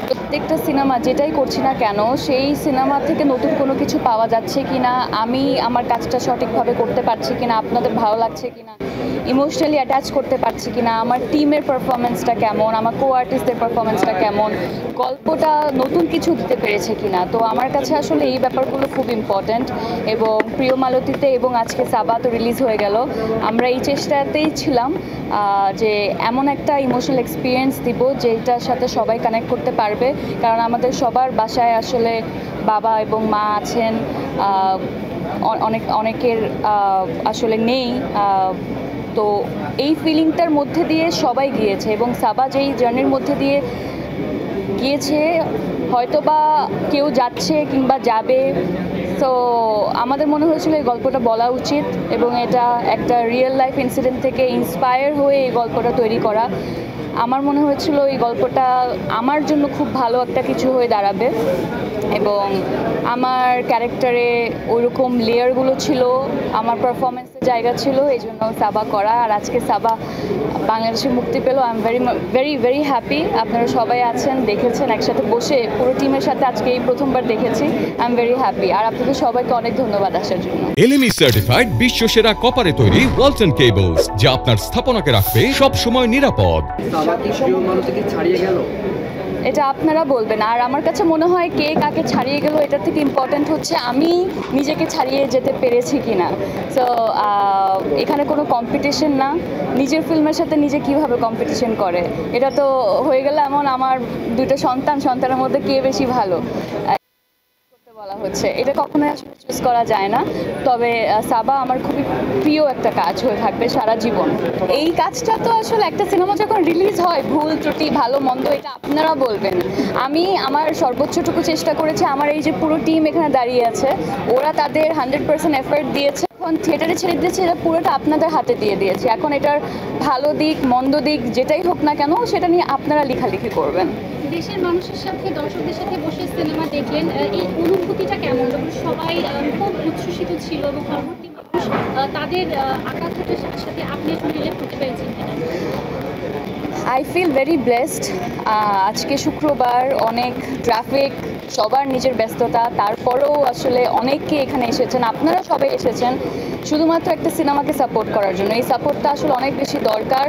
প্রত্যেকটা সিনেমা যেটাই করছি না কেন সেই সিনেমা থেকে নতুন কোনো কিছু পাওয়া যাচ্ছে কিনা, আমি আমার কাজটা সঠিকভাবে করতে পারছি কিনা, আপনাদের ভালো লাগছে কিনা, ইমোশনালি অ্যাটাচ করতে পারছি কিনা, আমার টিমের পারফরমেন্সটা কেমন, আমার কো আর্টিস্টদের পারফরমেন্সটা কেমন, গল্পটা নতুন কিছু দিতে পেরেছে কিনা। তো আমার কাছে আসলে এই ব্যাপারগুলো খুব ইম্পর্ট্যান্ট। এবং প্রিয় মালতীতে এবং আজকে সাবা তো রিলিজ হয়ে গেল, আমরা এই চেষ্টাতেই ছিলাম যে এমন একটা ইমোশনাল এক্সপিরিয়েন্স দিব যেটার সাথে সবাই কানেক্ট করতে পারবে। কারণ আমাদের সবার বাসায় আসলে বাবা এবং মা আছেন, অনেকের আসলে নেই। তো এই ফিলিংটার মধ্যে দিয়ে সবাই গিয়েছে এবং সাবা যেই জার্নির মধ্যে দিয়ে গিয়েছে, হয়তো বা কেউ যাচ্ছে কিংবা যাবে। তো আমাদের মনে হয়েছিল এই গল্পটা বলা উচিত এবং এটা একটা রিয়েল লাইফ ইনসিডেন্ট থেকে ইন্সপায়ার হয়ে এই গল্পটা তৈরি করা। আমার মনে হয়েছিল এই গল্পটা আমার জন্য খুব ভালো একটা কিছু হয়ে দাঁড়াবে এবং আমার ক্যারেক্টারে ওইরকম লেয়ারগুলো ছিল, আমার পারফরমেন্সের জায়গা ছিল, এই জন্য সাবা করা। আর আজকে সাবা বাংলাদেশে মুক্তি পেল, I am very very happy. আপনারা সবাই আছেন, দেখেছেন, একসাথে বসে পুরো টিমের সাথে আজকে এই প্রথমবার দেখেছি। I am very happy. আর আপনাদের সবাইকে অনেক ধন্যবাদ আসার জন্য। এলএমই সার্টিফাইড বিশ্বসেরা কপারে তৈরি ওয়ালটন কেবলস, যা আপনার স্থাপনাকে রাখবে সব সময় নিরাপদ। এটা আপনারা বলবেন। আর আমার কাছে মনে হয় কে কাকে ছাড়িয়ে গেল এটার থেকে ইম্পর্ট্যান্ট হচ্ছে আমি নিজেকে ছাড়িয়ে যেতে পেরেছি কিনা। সো এখানে কোনো কম্পিটিশন না, নিজের ফিল্মের সাথে নিজে কিভাবে কম্পিটিশন করে। এটা তো হয়ে গেলে এমন আমার দুটো সন্তানের মধ্যে কে বেশি ভালো বলা হচ্ছে, এটা কখনোই আসলে চুজ করা যায় না। তবে সাবা আমার খুবই প্রিয় একটা কাজ হয়ে থাকবে সারা জীবন। এই কাজটা তো আসলে একটা সিনেমা যখন রিলিজ হয়, ভুল ত্রুটি ভালো মন্দ এটা আপনারা বলবেন। আমি আমার সর্বোচ্চটুকু চেষ্টা করেছি। আমার এই যে পুরো টিম এখানে দাঁড়িয়ে আছে, ওরা তাদের 100% এফর্ট দিয়েছে। এখন থিয়েটারে ছেড়ে দিয়েছে, এটা পুরোটা আপনাদের হাতে দিয়ে দিয়েছি। এখন এটার ভালো দিক মন্দ দিক যেটাই হোক না কেন সেটা নিয়ে আপনারা লেখালেখি করবেন। দেশের মানুষের সাথে দর্শকদের সাথে বসে সিনেমা দেখলেন, এই অনুভূতিটা কেমন? সবাই খুব উচ্ছ্বসিত ছিল এবং পরবর্তী মানুষ তাদের আকাঙ্ক্ষাটার সাথে সাথে আপনি আসলে রিলেট করতে পেরেছেন কিনা? I feel very blessed. আজকে শুক্রবার, অনেক ট্রাফিক, সবার নিজের ব্যস্ততা, তারপরেও আসলে অনেকে এখানে এসেছেন। আপনারা সবাই এসেছেন শুধুমাত্র একটা সিনেমাকে সাপোর্ট করার জন্য। এই সাপোর্টটা আসলে অনেক বেশি দরকার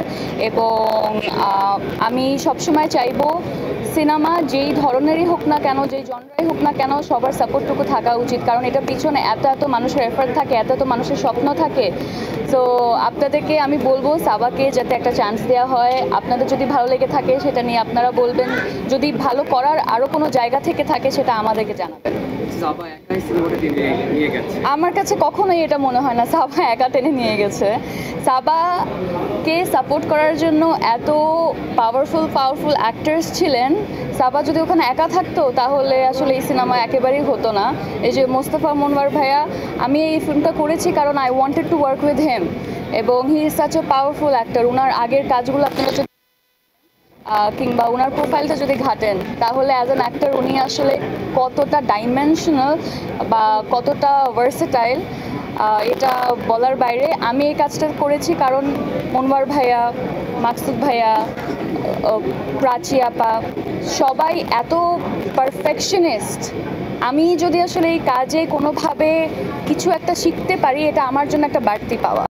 এবং আমি সবসময় চাইবো সিনেমা যেই ধরনেরই হোক না কেন, যেই জনরাই হোক না কেন, সবার সাপোর্টটুকু থাকা উচিত। কারণ এটা পিছনে এত মানুষের এফর্ট থাকে, এত মানুষের স্বপ্ন থাকে। তো আপনাদেরকে আমি বলবো সাবাকে যাতে একটা চান্স দেওয়া হয়। আপনাদের যদি ভালো লেগে থাকে সেটা নিয়ে আপনারা বলবেন, যদি ভালো করার আরও কোনো জায়গা থেকে থাকে সেটা আমাদেরকে জানাবেন। আমার কাছে কখনোই এটা মনে হয় না সাবা একা টেনে নিয়ে গেছে। সাবাকে সাপোর্ট করার জন্য এত পাওয়ারফুল অ্যাক্টার্স ছিলেন। সাবা যদি ওখানে একা থাকতো তাহলে আসলে এই সিনেমা একেবারেই হতো না। এই যে মোস্তফা মনওয়ার ভাইয়া, আমি এই ফিল্মটা করেছি কারণ I wanted to work with him এবং he is such a powerful actor. ওনার আগের কাজগুলো আপনারা কিংবা ওনার প্রোফাইলটা যদি ঘাটেন তাহলে অ্যাজ অ্যান অ্যাক্টর উনি আসলে কতটা ডাইমেনশনাল বা কতটা ভার্সেটাইল এটা বলার বাইরে। আমি এই কাজটা করেছি কারণ মনওয়ার ভাইয়া, মাকসুদ ভাইয়া, প্রাচী আপা সবাই এত পারফেকশনিস্ট। আমি যদি আসলে এই কাজে কোনোভাবে কিছু একটা শিখতে পারি, এটা আমার জন্য একটা বাড়তি পাওয়া।